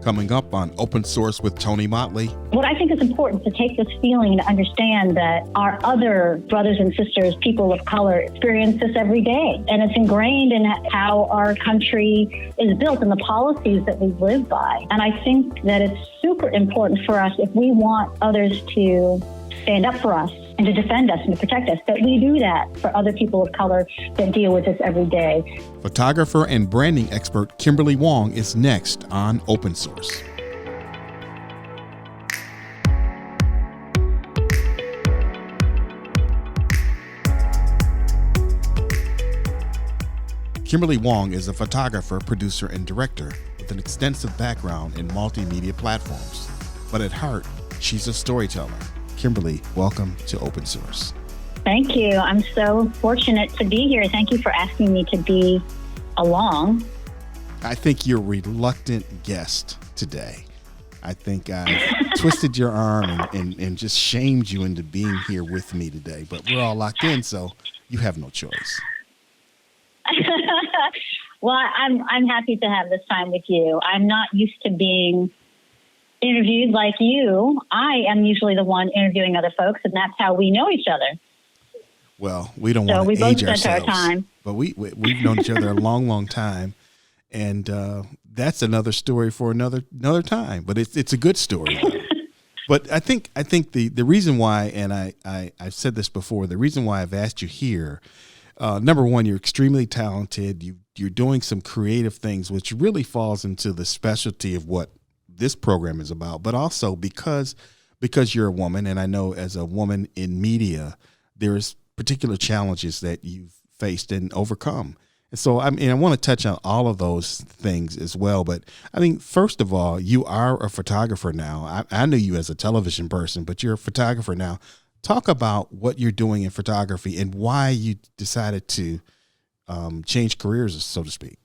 coming up on Open Source with Tony Mottley. What I think is important is to take this feeling and understand that our other brothers and sisters, people of color, experience this every day. And it's ingrained in how our country is built and the policies that we live by. And I think that it's super important for us, if we want others to stand up for us and to defend us and to protect us, that we do that for other people of color that deal with this every day. Photographer and branding expert Kimberly Wang is next on Open Source. Kimberly Wang is a photographer, producer, and director with an extensive background in multimedia platforms. But at heart, she's a storyteller. Kimberly, welcome to Open Source. Thank you. I'm so fortunate to be here. Thank you for asking me to be along. I think you're a reluctant guest today. I think I twisted your arm and just shamed you into being here with me today. But we're all locked in, so you have no choice. Well, I'm happy to have this time with you. I'm not used to being interviewed like you. I am usually the one interviewing other folks, and that's how we know each other. Well, we don't want to age ourselves, our time. But we've known each other a long, long time, and that's another story for another time. But it's a good story. But I think the reason why, and I've said this before, the reason why I've asked you here, number one, you're extremely talented. You're doing some creative things, which really falls into the specialty of what this program is about, but also because you're a woman, and I know as a woman in media, there's particular challenges that you've faced and overcome. And so, I want to touch on all of those things as well. But I mean, first of all, you are a photographer now. I knew you as a television person, but you're a photographer now. Talk about what you're doing in photography and why you decided to change careers, so to speak.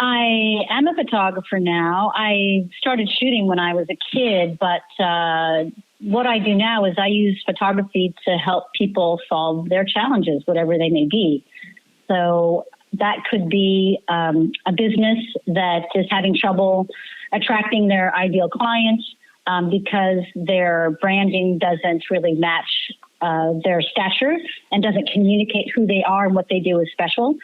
I am a photographer now. I started shooting when I was a kid, but what I do now is I use photography to help people solve their challenges, whatever they may be. So that could be a business that is having trouble attracting their ideal clients because their branding doesn't really match their stature and doesn't communicate who they are and what they do is special.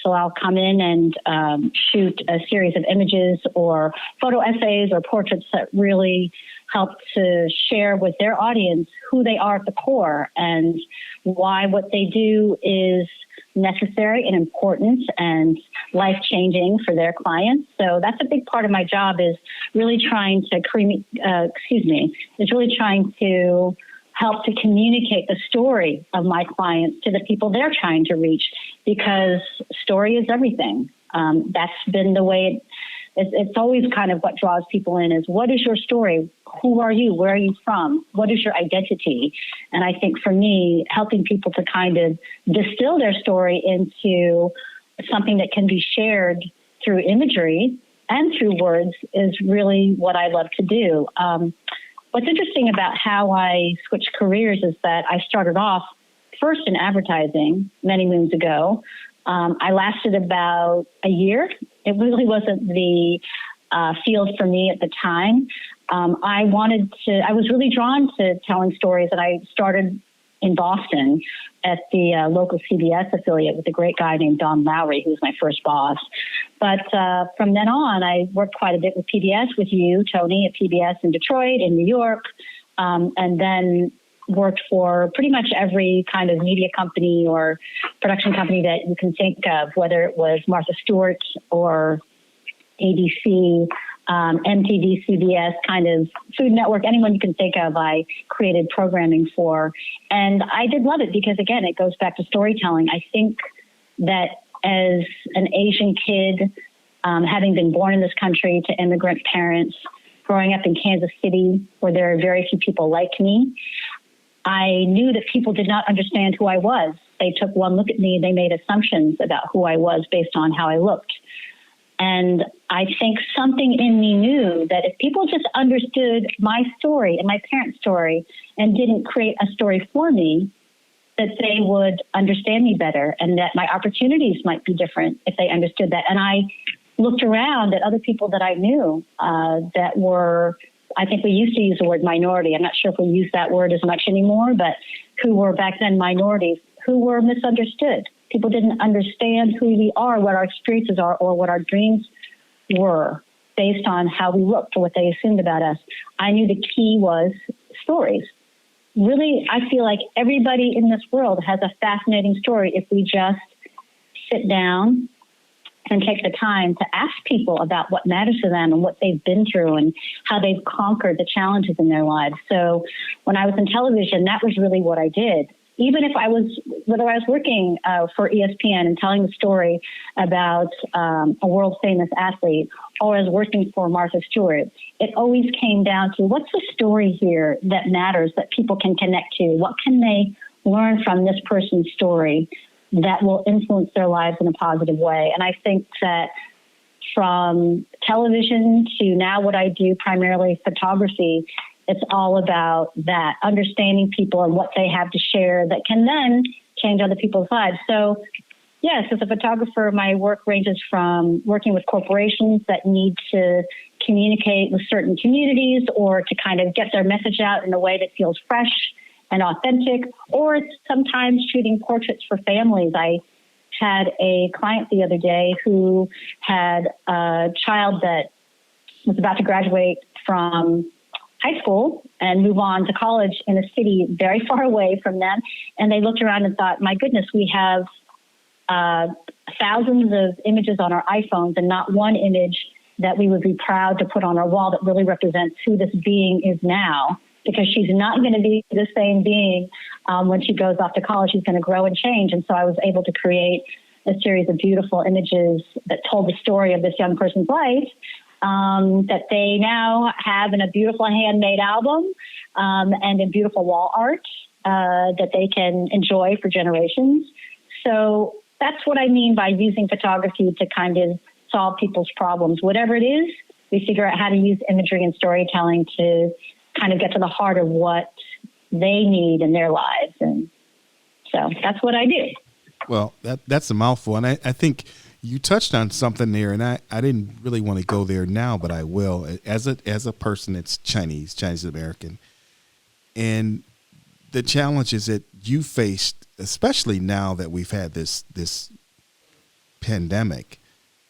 So I'll come in and shoot a series of images or photo essays or portraits that really help to share with their audience who they are at the core and why what they do is necessary and important and life-changing for their clients. So that's a big part of my job, is really trying to help to communicate the story of my clients to the people they're trying to reach, because story is everything. That's been the way it's always kind of what draws people in, is what is your story? Who are you? Where are you from? What is your identity? And I think for me, helping people to kind of distill their story into something that can be shared through imagery and through words is really what I love to do. What's interesting about how I switched careers is that I started off first in advertising many moons ago. I lasted about a year. It really wasn't the field for me at the time. I was really drawn to telling stories, and I started in Boston at the local CBS affiliate with a great guy named Don Lowry, who was my first boss. But from then on, I worked quite a bit with PBS, with you, Tony, at PBS in Detroit, in New York, and then worked for pretty much every kind of media company or production company that you can think of, whether it was Martha Stewart or ABC, MTV, CBS, kind of Food Network, anyone you can think of, I created programming for. And I did love it because, again, it goes back to storytelling. I think that as an Asian kid, having been born in this country to immigrant parents, growing up in Kansas City, where there are very few people like me, I knew that people did not understand who I was. They took one look at me and they made assumptions about who I was based on how I looked. And I think something in me knew that if people just understood my story and my parents' story and didn't create a story for me, that they would understand me better and that my opportunities might be different if they understood that. And I looked around at other people that I knew that were, I think we used to use the word minority. I'm not sure if we use that word as much anymore, but who were back then minorities, who were misunderstood. People didn't understand who we are, what our experiences are, or what our dreams were based on how we looked or what they assumed about us. I knew the key was stories. Really, I feel like everybody in this world has a fascinating story if we just sit down and take the time to ask people about what matters to them and what they've been through and how they've conquered the challenges in their lives. So when I was in television, that was really what I did. Even if whether I was working for ESPN and telling the story about a world famous athlete, or I was working for Martha Stewart, it always came down to what's the story here that matters, that people can connect to? What can they learn from this person's story that will influence their lives in a positive way? And I think that from television to now what I do, primarily photography, it's all about that, understanding people and what they have to share that can then change other people's lives. So, yes, as a photographer, my work ranges from working with corporations that need to communicate with certain communities or to kind of get their message out in a way that feels fresh and authentic, or it's sometimes shooting portraits for families. I had a client the other day who had a child that was about to graduate from high school and move on to college in a city very far away from them. And they looked around and thought, my goodness, we have thousands of images on our iPhones and not one image that we would be proud to put on our wall that really represents who this being is now, because she's not going to be the same being when she goes off to college. She's going to grow and change. And so I was able to create a series of beautiful images that told the story of this young person's life that they now have in a beautiful handmade album and in beautiful wall art that they can enjoy for generations. So that's what I mean by using photography to kind of solve people's problems. Whatever it is, we figure out how to use imagery and storytelling to kind of get to the heart of what they need in their lives. And so that's what I do. Well, that's a mouthful. And I think you touched on something there, and I didn't really want to go there now, but I will. As a person that's Chinese American, and the challenges that you faced, especially now that we've had this pandemic,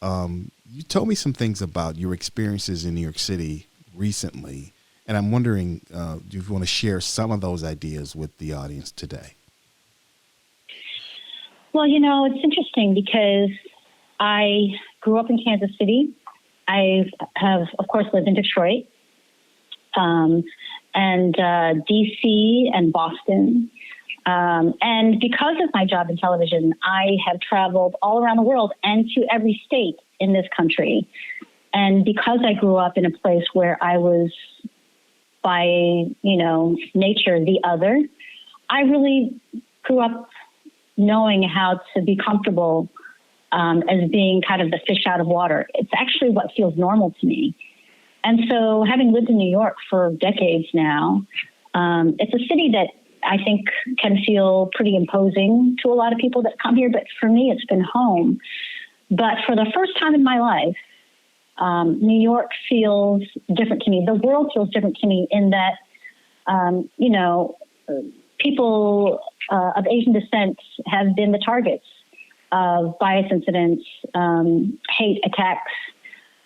you told me some things about your experiences in New York City recently, and I'm wondering, do you want to share some of those ideas with the audience today? Well, it's interesting because I grew up in Kansas City. I have, of course, lived in Detroit, and D.C. and Boston. And because of my job in television, I have traveled all around the world and to every state in this country. And because I grew up in a place where I was, by, nature, the other, I really grew up knowing how to be comfortable as being kind of the fish out of water. It's actually what feels normal to me. And so having lived in New York for decades now, it's a city that I think can feel pretty imposing to a lot of people that come here. But for me, it's been home. But for the first time in my life, New York feels different to me. The world feels different to me in that, people of Asian descent have been the targets of bias incidents, hate attacks,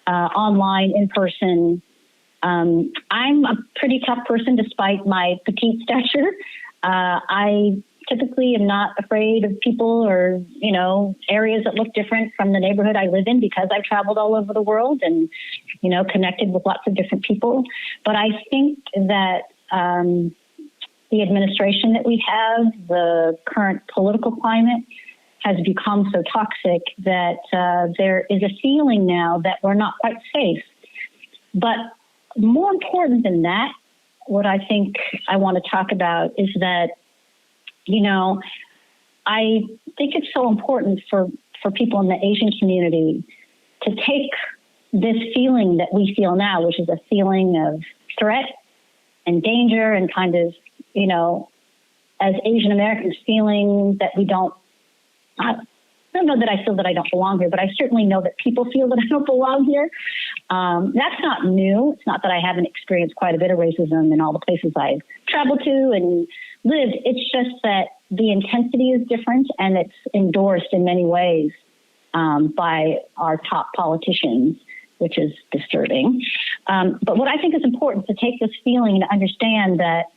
online, in person. I'm a pretty tough person despite my petite stature. I typically am not afraid of people or, areas that look different from the neighborhood I live in because I've traveled all over the world and, connected with lots of different people. But I think that the administration that we have, the current political climate, has become so toxic that there is a feeling now that we're not quite safe. But more important than that, what I think I want to talk about is that, I think it's so important for people in the Asian community to take this feeling that we feel now, which is a feeling of threat and danger and kind of, as Asian Americans feeling that we don't don't know that I feel that I don't belong here, but I certainly know that people feel that I don't belong here. That's not new. It's not that I haven't experienced quite a bit of racism in all the places I've traveled to and lived. It's just that the intensity is different, and it's endorsed in many ways by our top politicians, which is disturbing. But what I think is important to take this feeling and understand that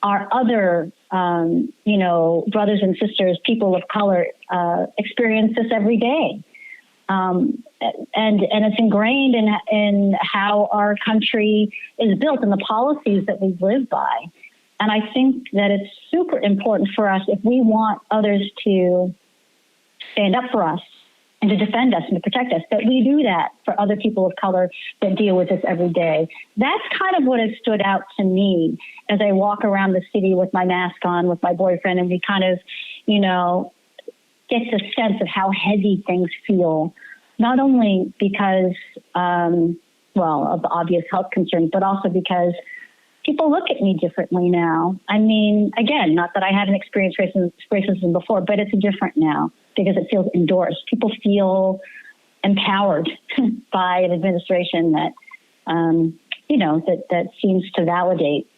our other, brothers and sisters, people of color, experience this every day. And it's ingrained in how our country is built and the policies that we live by. And I think that it's super important for us, if we want others to stand up for us and to defend us and to protect us, that we do that for other people of color that deal with this every day. That's kind of what has stood out to me as I walk around the city with my mask on with my boyfriend, and we kind of, get the sense of how heavy things feel, not only because, of the obvious health concerns, but also because people look at me differently now. I mean, again, not that I haven't experienced racism before, but it's different now because it feels endorsed. People feel empowered by an administration that, that seems to validate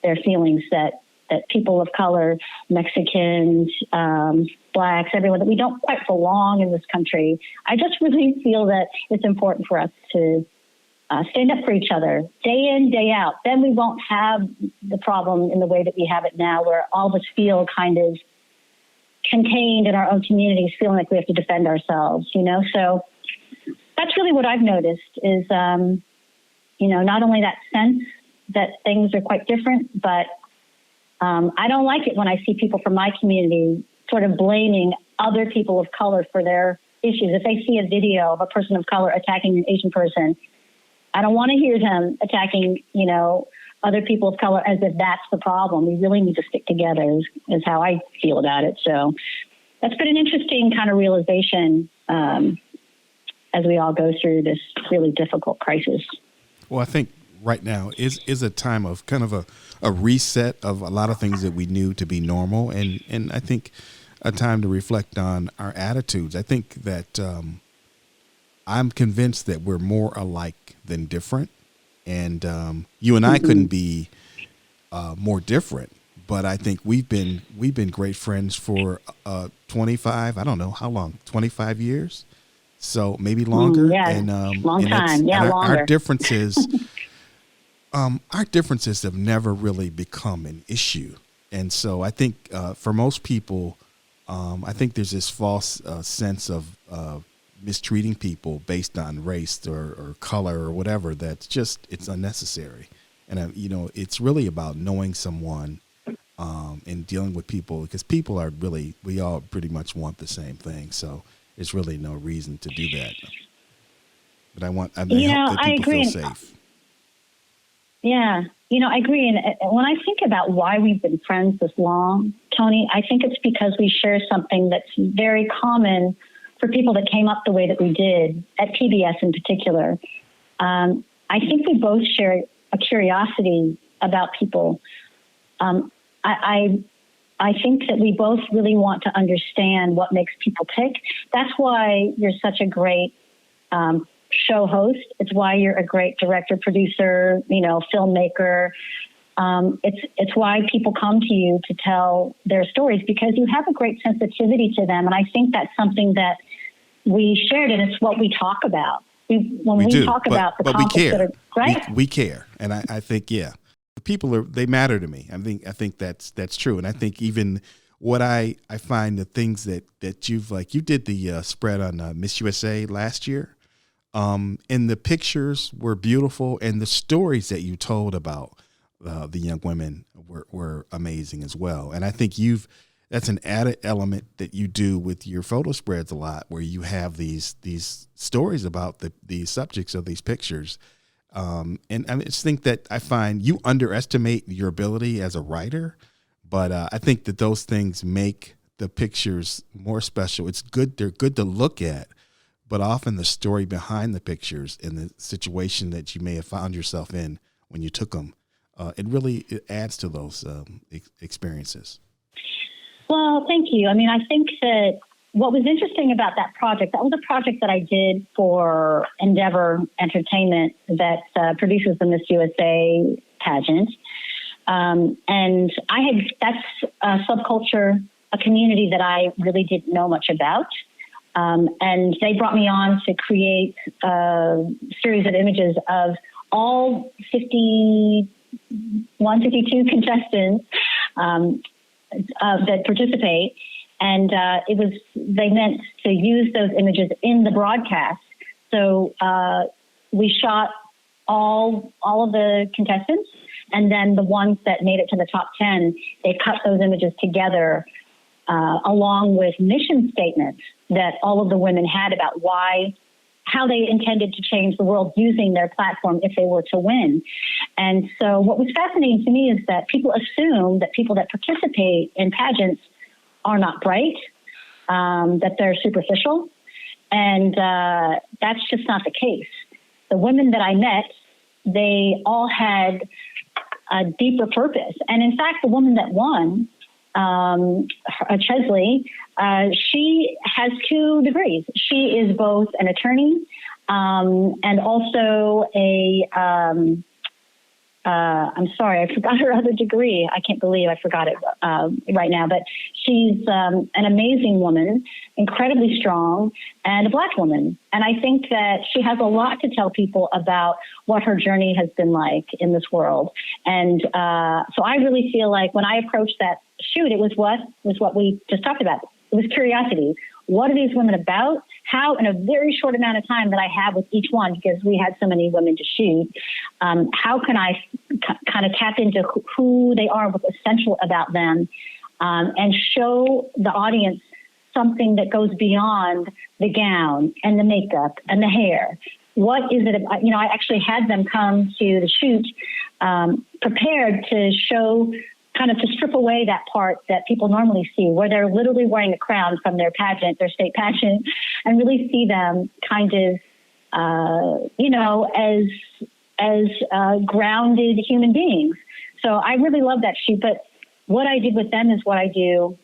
their feelings that people of color, Mexicans, Blacks, everyone, that we don't quite belong in this country. I just really feel that it's important for us to stand up for each other day in, day out. Then we won't have the problem in the way that we have it now, where all of us feel kind of contained in our own communities, feeling like we have to defend ourselves, So that's really what I've noticed is, not only that sense that things are quite different, but I don't like it when I see people from my community sort of blaming other people of color for their issues. If they see a video of a person of color attacking an Asian person, I don't want to hear them attacking, other people of color as if that's the problem. We really need to stick together is how I feel about it. So that's been an interesting kind of realization as we all go through this really difficult crisis. Well, I think right now is a time of kind of a reset of a lot of things that we knew to be normal. And I think a time to reflect on our attitudes. I think that I'm convinced that we're more alike than different. And you and I couldn't be more different. But I think we've been great friends for 25, I don't know how long, 25 years. So maybe longer. Long time. Yeah, longer. Our differences have never really become an issue. And so I think for most people, I think there's this false sense of mistreating people based on race or color or whatever. It's unnecessary. And, it's really about knowing someone and dealing with people, because people are we all pretty much want the same thing. So there's really no reason to do that. But I hope that people feel safe. Yeah, I agree. And when I think about why we've been friends this long, Tony, I think it's because we share something that's very common for people that came up the way that we did at PBS in particular. I think we both share a curiosity about people. I think that we both really want to understand what makes people tick. That's why you're such a great show host. It's why you're a great director, producer, filmmaker. It's why people come to you to tell their stories, because you have a great sensitivity to them. And I think that's something that we shared, and it's what we talk about. We talk about the conflicts that are right. We care. And I think, people they matter to me. I think that's true. And I think even what I find the things that you've, like, you did the spread on Miss USA last year. And the pictures were beautiful, and the stories that you told about the young women were amazing as well. And I think that's an added element that you do with your photo spreads a lot, where you have these stories about the subjects of these pictures. And I just think that I find you underestimate your ability as a writer, but I think that those things make the pictures more special. They're good to look at, but often the story behind the pictures and the situation that you may have found yourself in when you took them, it adds to those experiences. Well, thank you. I mean, I think that what was interesting about that was a project that I did for Endeavor Entertainment that produces the Miss USA pageant. And that's a subculture, a community that I really didn't know much about. And they brought me on to create a series of images of all 51, 52 contestants that participate. And they meant to use those images in the broadcast. So we shot all of the contestants, and then the ones that made it to the top 10, they cut those images together along with mission statements that all of the women had about how they intended to change the world using their platform if they were to win. And so what was fascinating to me is that people assume that people that participate in pageants are not bright, that they're superficial. And that's just not the case. The women that I met, they all had a deeper purpose. And in fact, the woman that won, Chesley, she has 2 degrees. She is both an attorney and also I'm sorry, I forgot her other degree. I can't believe I forgot it right now. But she's an amazing woman, incredibly strong, and a Black woman. And I think that she has a lot to tell people about what her journey has been like in this world. And so I really feel like when I approached that shoot, it was what we just talked about. It was curiosity. What are these women about? How, in a very short amount of time that I have with each one, because we had so many women to shoot, how can I kind of tap into who they are, what's essential about them, and show the audience something that goes beyond the gown and the makeup and the hair? What is it about? I actually had them come to the shoot prepared to show, kind of to strip away that part that people normally see, where they're literally wearing a crown from their pageant, their state pageant, and really see them kind of, as grounded human beings. So I really love that shoot. But what I did with them is what I do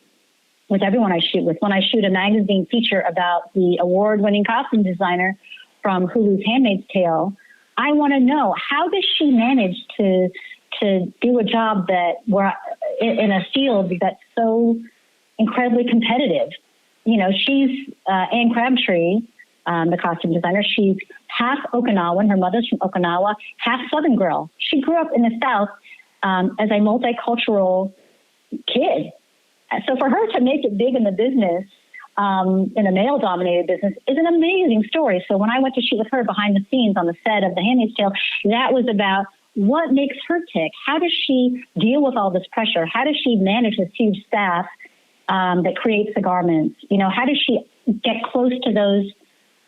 with everyone I shoot with. When I shoot a magazine feature about the award-winning costume designer from Hulu's Handmaid's Tale, I want to know, how does she manage to do a job in a field that's so incredibly competitive? She's Anne Crabtree, the costume designer. She's half Okinawan. Her mother's from Okinawa, half Southern girl. She grew up in the South as a multicultural kid. So for her to make it big in the business, in a male-dominated business, is an amazing story. So when I went to shoot with her behind the scenes on the set of The Handmaid's Tale, that was about what makes her tick. How does she deal with all this pressure? How does she manage this huge staff that creates the garments? How does she get close to those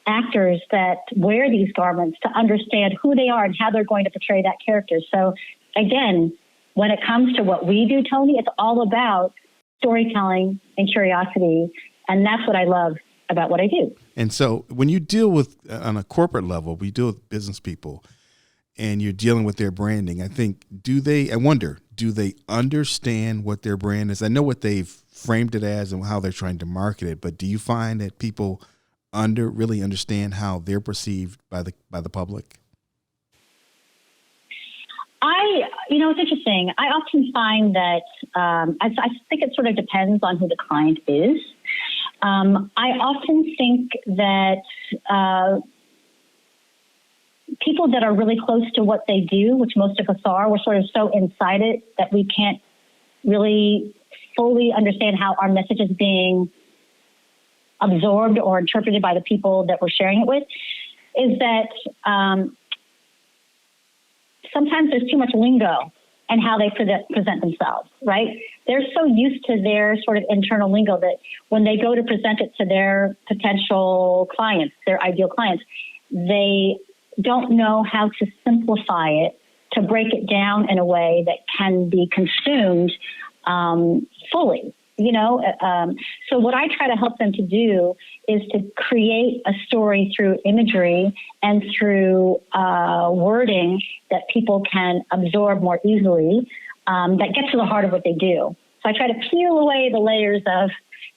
actors that wear these garments to understand who they are and how they're going to portray that character? So again, when it comes to what we do, Tony, it's all about storytelling and curiosity. And that's what I love about what I do. And so when you deal with, on a corporate level, we deal with business people and you're dealing with their branding, I think, do they understand what their brand is? I know what they've framed it as and how they're trying to market it, but do you find that people really understand how they're perceived by the public? It's interesting. I often find that I think it sort of depends on who the client is. I often think that people that are really close to what they do, which most of us are, we're sort of so inside it that we can't really fully understand how our message is being absorbed or interpreted by the people that we're sharing it with, is that sometimes there's too much lingo in how they present themselves, right? They're so used to their sort of internal lingo that when they go to present it to their potential clients, their ideal clients, they don't know how to simplify it, to break it down in a way that can be consumed fully. So what I try to help them to do is to create a story through imagery and through wording that people can absorb more easily, that gets to the heart of what they do. So I try to peel away the layers of,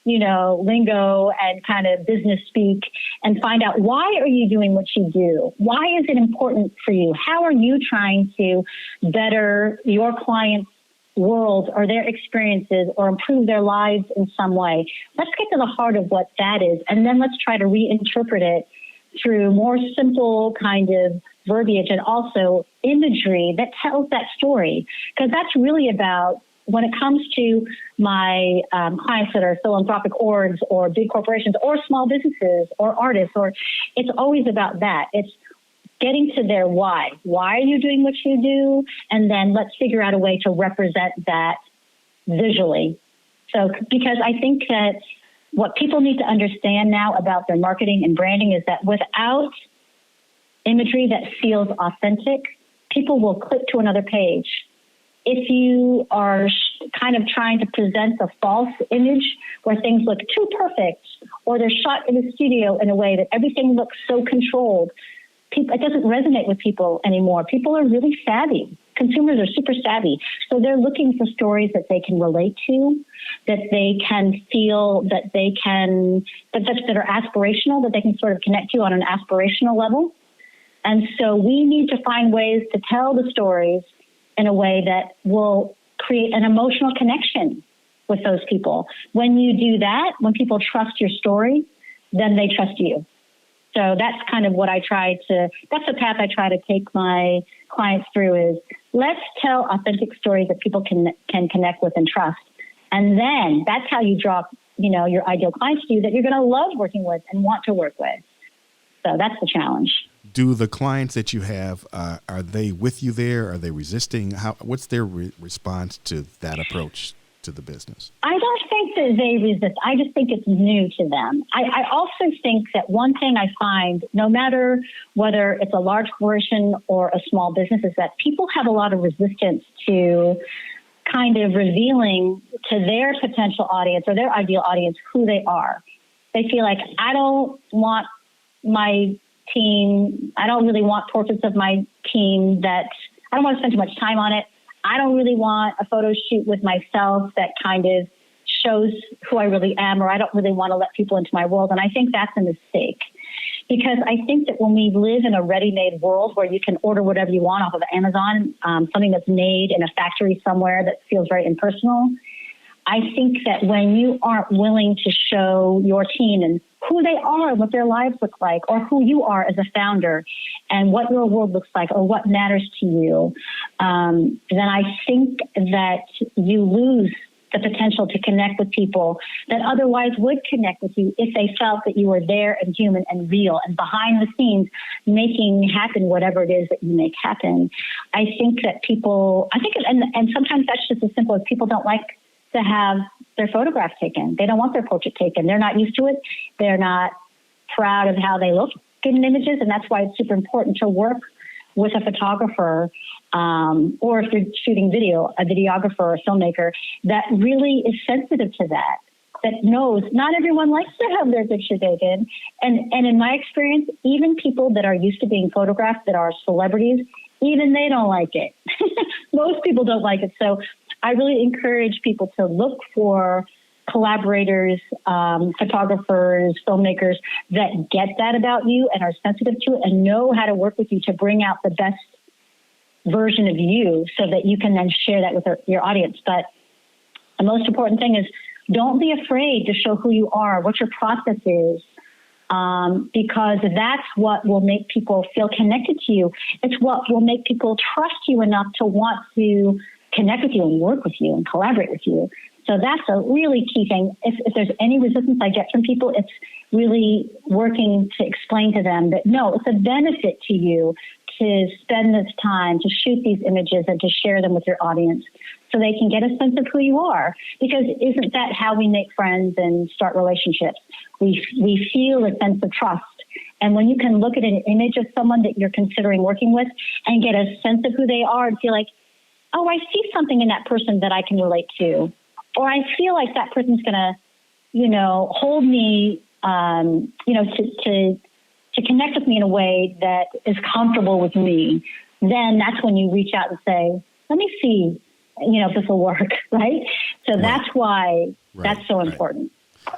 lingo and kind of business speak, and find out, why are you doing what you do? Why is it important for you? How are you trying to better your clients' world or their experiences or improve their lives in some way? Let's get to the heart of what that is, and then let's try to reinterpret it through more simple kind of verbiage and also imagery that tells that story. Because that's really about, when it comes to my clients that are philanthropic orgs or big corporations or small businesses or artists, it's always about that. It's getting to their why. Why are you doing what you do? And then let's figure out a way to represent that visually. So, because I think that what people need to understand now about their marketing and branding is that without imagery that feels authentic, people will click to another page. If you are kind of trying to present a false image where things look too perfect, or they're shot in a studio in a way that everything looks so controlled, it doesn't resonate with people anymore. People are really savvy. Consumers are super savvy. So they're looking for stories that they can relate to, that they can feel, that are aspirational, that they can sort of connect to on an aspirational level. And so we need to find ways to tell the stories in a way that will create an emotional connection with those people. When you do that, when people trust your story, then they trust you. So that's kind of what that's the path I try to take my clients through, is let's tell authentic stories that people can connect with and trust. And then that's how you draw, your ideal clients to you that you're going to love working with and want to work with. So that's the challenge. Do the clients that you have, are they with you there? Are they resisting? What's their response to that approach to the business? I don't think that they resist. I just think it's new to them. I also think that one thing I find, no matter whether it's a large corporation or a small business, is that people have a lot of resistance to kind of revealing to their potential audience or their ideal audience who they are. They feel like, I don't want my team, I don't really want portraits of my team I don't want to spend too much time on it. I don't really want a photo shoot with myself that kind of shows who I really am, or I don't really want to let people into my world. And I think that's a mistake, because I think that when we live in a ready-made world where you can order whatever you want off of Amazon, something that's made in a factory somewhere that feels very impersonal, I think that when you aren't willing to show your team and who they are, what their lives look like, or who you are as a founder and what your world looks like or what matters to you, then I think that you lose the potential to connect with people that otherwise would connect with you if they felt that you were there and human and real and behind the scenes making happen whatever it is that you make happen. I think that and sometimes that's just as simple as people don't like to have their photograph taken. They don't want their portrait taken. They're not used to it. They're not proud of how they look in images, and that's why it's super important to work with a photographer, or if you're shooting video, a videographer or a filmmaker that really is sensitive to that knows not everyone likes to have their picture taken. And in my experience, even people that are used to being photographed, that are celebrities, even they don't like it. Most people don't like it. So I really encourage people to look for collaborators, photographers, filmmakers that get that about you and are sensitive to it and know how to work with you to bring out the best version of you so that you can then share that with your audience. But the most important thing is, don't be afraid to show who you are, what your process is, because that's what will make people feel connected to you. It's what will make people trust you enough to want to connect with you and work with you and collaborate with you. So that's a really key thing. If there's any resistance I get from people, it's really working to explain to them that, no, it's a benefit to you to spend this time to shoot these images and to share them with your audience so they can get a sense of who you are. Because isn't that how we make friends and start relationships? We feel a sense of trust. And when you can look at an image of someone that you're considering working with and get a sense of who they are and feel like, oh, I see something in that person that I can relate to. Or I feel like that person's going to, hold me, to connect with me in a way that is comfortable with me. Then that's when you reach out and say, let me see, if this will work, right? So that's why that's so important.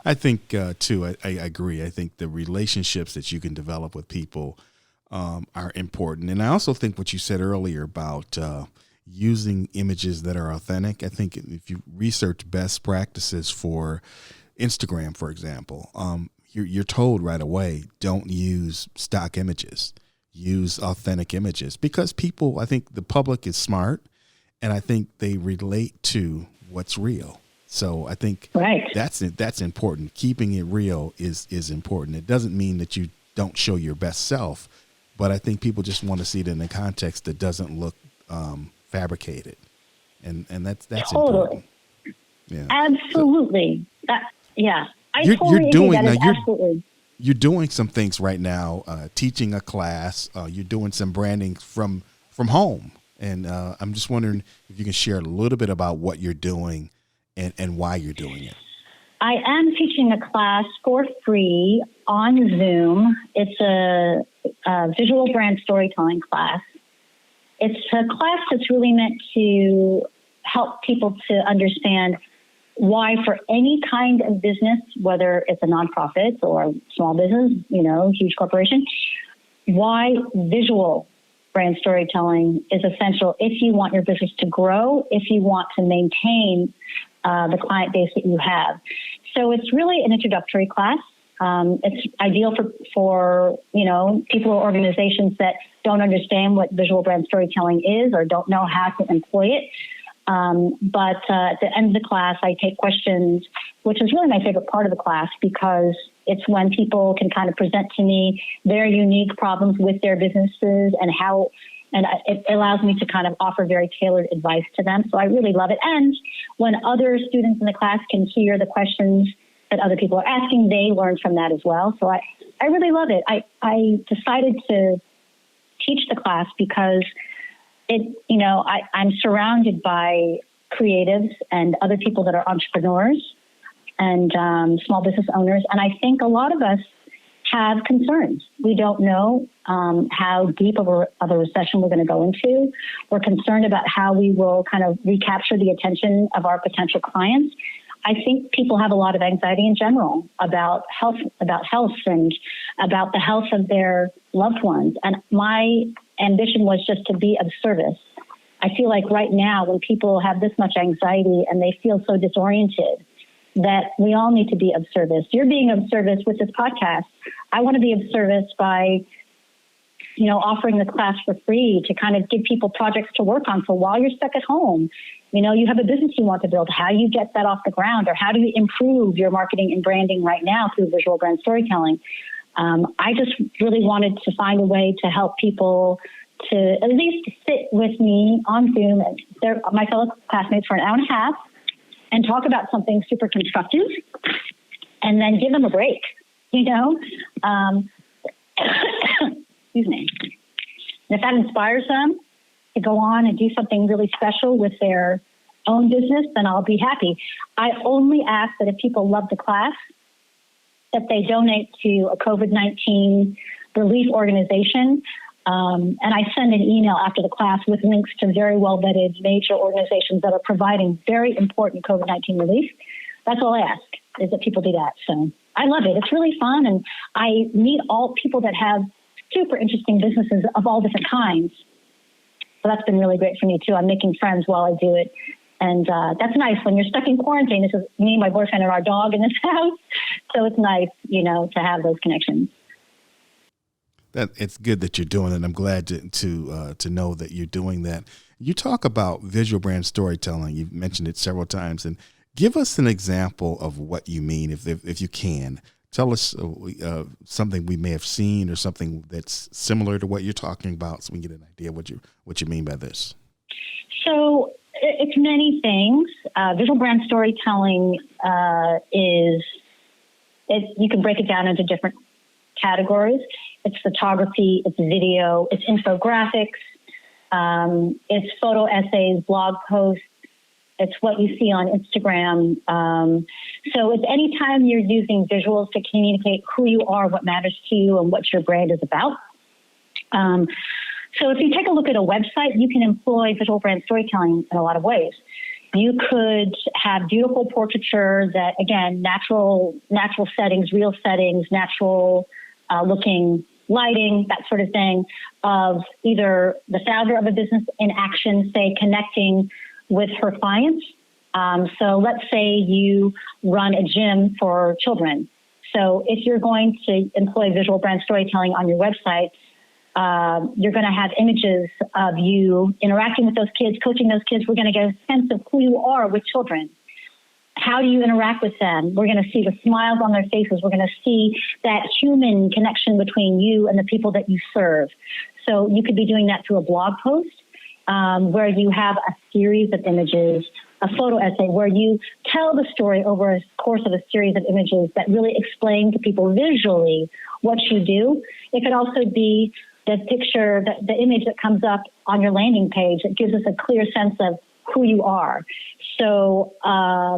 I think, too, I agree. I think the relationships that you can develop with people are important. And I also think what you said earlier about using images that are authentic. I think if you research best practices for Instagram, for example, you're told right away, don't use stock images, use authentic images, because people, I think the public is smart, and I think they relate to what's real. So I think that's important. Keeping it real is important. It doesn't mean that you don't show your best self, but I think people just want to see it in a context that doesn't look fabricated, and that's totally important. Yeah, absolutely. So, you're doing some things right now, teaching a class. You're doing some branding from home, and I'm just wondering if you can share a little bit about what you're doing and why you're doing it. I am teaching a class for free on Zoom. It's a visual brand storytelling class. It's a class that's really meant to help people to understand why, for any kind of business, whether it's a nonprofit or a small business, huge corporation, why visual brand storytelling is essential if you want your business to grow, if you want to maintain the client base that you have. So it's really an introductory class. It's ideal for people or organizations that don't understand what visual brand storytelling is or don't know how to employ it. But at the end of the class, I take questions, which is really my favorite part of the class, because it's when people can kind of present to me their unique problems with their businesses and it allows me to kind of offer very tailored advice to them. So I really love it. And when other students in the class can hear the questions that other people are asking, they learn from that as well. So I really love it. I decided to teach the class because I'm surrounded by creatives and other people that are entrepreneurs and small business owners. And I think a lot of us have concerns. We don't know how deep of a recession we're going to go into. We're concerned about how we will kind of recapture the attention of our potential clients. I think people have a lot of anxiety in general about health and about the health of their loved ones. And my ambition was just to be of service. I feel like right now, when people have this much anxiety and they feel so disoriented, that we all need to be of service. You're being of service with this podcast. I want to be of service by, offering the class for free to kind of give people projects to work on. So while you're stuck at home, you have a business you want to build. How do you get that off the ground, or how do you improve your marketing and branding right now through visual brand storytelling? I just really wanted to find a way to help people to at least sit with me on Zoom, my fellow classmates, for an hour and a half and talk about something super constructive and then give them a break, excuse me. And if that inspires them to go on and do something really special with their own business, then I'll be happy. I only ask that if people love the class, that they donate to a COVID-19 relief organization. And I send an email after the class with links to very well-vetted major organizations that are providing very important COVID-19 relief. That's all I ask, is that people do that. So I love it. It's really fun. And I meet all people that have super interesting businesses of all different kinds. So that's been really great for me, too. I'm making friends while I do it. And that's nice when you're stuck in quarantine. This is me, my boyfriend, and our dog in this house. So it's nice, to have those connections. That it's good that you're doing it. I'm glad to know that you're doing that. You talk about visual brand storytelling. You've mentioned it several times, and give us an example of what you mean, if you can. Tell us something we may have seen or something that's similar to what you're talking about, so we can get an idea what you mean by this. So it's many things. Visual brand storytelling you can break it down into different categories. It's photography, it's video, it's infographics, it's photo essays, blog posts, it's what you see on Instagram. So it's anytime you're using visuals to communicate who you are, what matters to you, and what your brand is about. So if you take a look at a website, you can employ visual brand storytelling in a lot of ways. You could have beautiful portraiture that, again, natural settings, real settings, natural looking lighting, that sort of thing, of either the founder of a business in action, say, connecting with her clients. So let's say you run a gym for children. So if you're going to employ visual brand storytelling on your website, you're going to have images of you interacting with those kids, coaching those kids. We're going to get a sense of who you are with children. How do you interact with them? We're going to see the smiles on their faces. We're going to see that human connection between you and the people that you serve. So you could be doing that through a blog post where you have a series of images, a photo essay where you tell the story over a course of a series of images that really explain to people visually what you do. It could also be the picture, the image that comes up on your landing page that gives us a clear sense of who you are. So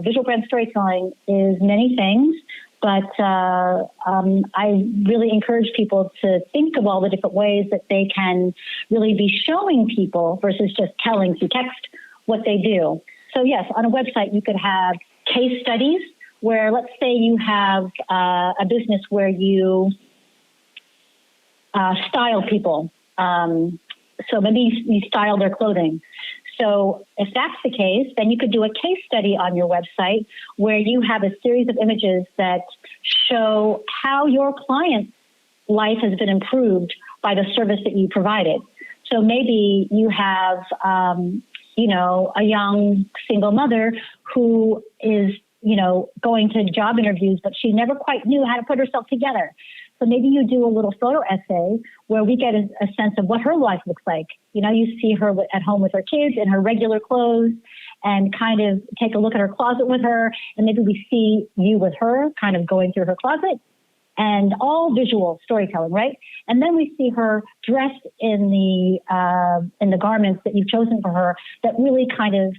visual brand storytelling is many things, but I really encourage people to think of all the different ways that they can really be showing people versus just telling through text what they do. So yes, on a website, you could have case studies where, let's say you have a business where you style people. So maybe you style their clothing. So if that's the case, then you could do a case study on your website where you have a series of images that show how your client's life has been improved by the service that you provided. So maybe you have, a young single mother who is, going to job interviews, but she never quite knew how to put herself together. So maybe you do a little photo essay where we get a sense of what her life looks like. You see her at home with her kids in her regular clothes and kind of take a look at her closet with her. And maybe we see you with her kind of going through her closet and all visual storytelling, right? And then we see her dressed in the garments that you've chosen for her that really kind of,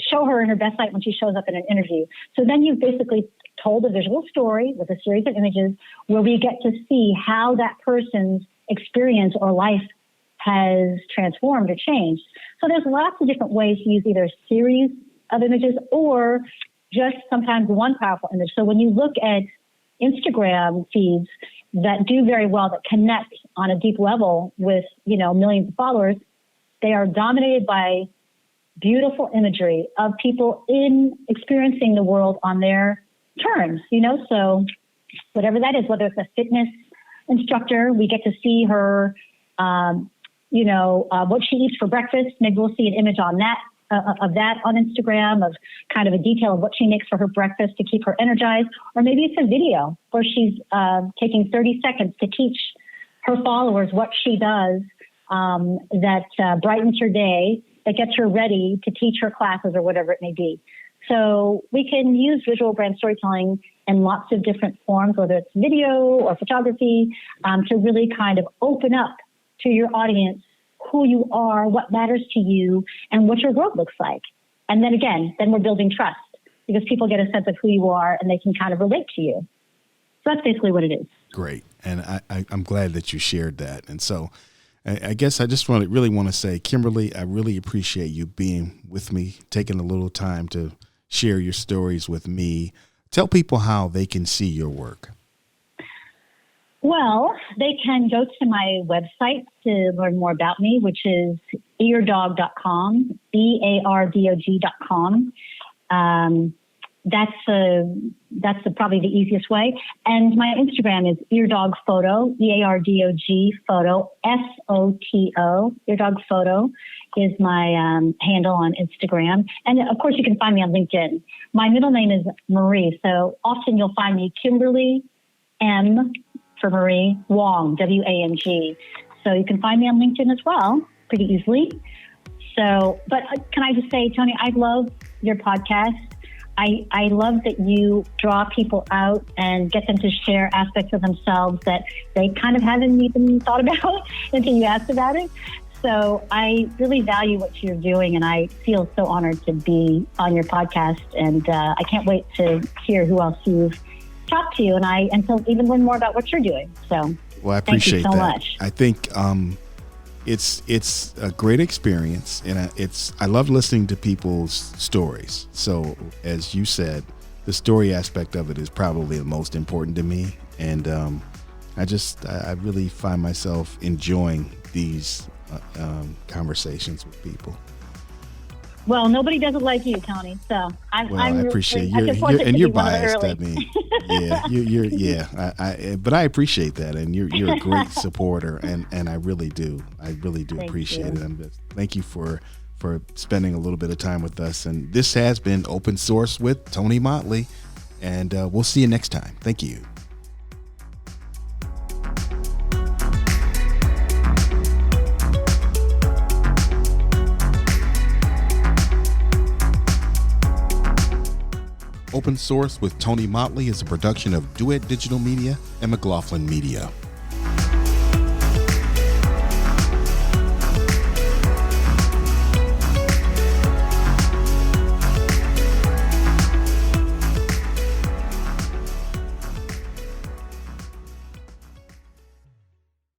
show her in her best light when she shows up in an interview. So then you've basically told a visual story with a series of images where we get to see how that person's experience or life has transformed or changed. So there's lots of different ways to use either a series of images or just sometimes one powerful image. So when you look at Instagram feeds that do very well, that connect on a deep level with, millions of followers, they are dominated by beautiful imagery of people experiencing the world on their terms, so whatever that is, whether it's a fitness instructor, we get to see her, what she eats for breakfast. Maybe we'll see an image on that, of that on Instagram, of kind of a detail of what she makes for her breakfast to keep her energized. Or maybe it's a video where she's taking 30 seconds to teach her followers what she does that brightens her day, that gets her ready to teach her classes or whatever it may be. So we can use visual brand storytelling in lots of different forms, whether it's video or photography, to really kind of open up to your audience who you are, what matters to you, and what your world looks like. And then again, we're building trust because people get a sense of who you are and they can kind of relate to you. So that's basically what it is. Great. And I'm glad that you shared that. And so I guess I just really want to say, Kimberly, I really appreciate you being with me, taking a little time to share your stories with me. Tell people how they can see your work. Well, they can go to my website to learn more about me, which is eardog.com, EARDOG.com. That's probably the easiest way. And my Instagram is eardog photo, EARDOG photo, SOTO. Eardog photo is my handle on Instagram. And of course, you can find me on LinkedIn. My middle name is Marie, so often you'll find me Kimberly M for Marie, Wang, W-A-N-G. So you can find me on LinkedIn as well, pretty easily. So, but can I just say, Tony, I love your podcast. I love that you draw people out and get them to share aspects of themselves that they kind of haven't even thought about until you asked about it. So I really value what you're doing, and I feel so honored to be on your podcast. And I can't wait to hear who else you've talked to, and to even learn more about what you're doing. So, well, I appreciate thank you so that. much. I think it's a great experience, and I love listening to people's stories. So as you said, the story aspect of it is probably the most important to me, and I really find myself enjoying these conversations with people. Well, nobody does it like you, Tony. So I appreciate you're biased. I mean, but I appreciate that, and you're a great supporter, and I really do appreciate it. Thank you for spending a little bit of time with us. And this has been Open Source with Tony Mottley, and we'll see you next time. Thank you. Open Source with Tony Mottley is a production of Duet Digital Media and McLaughlin Media.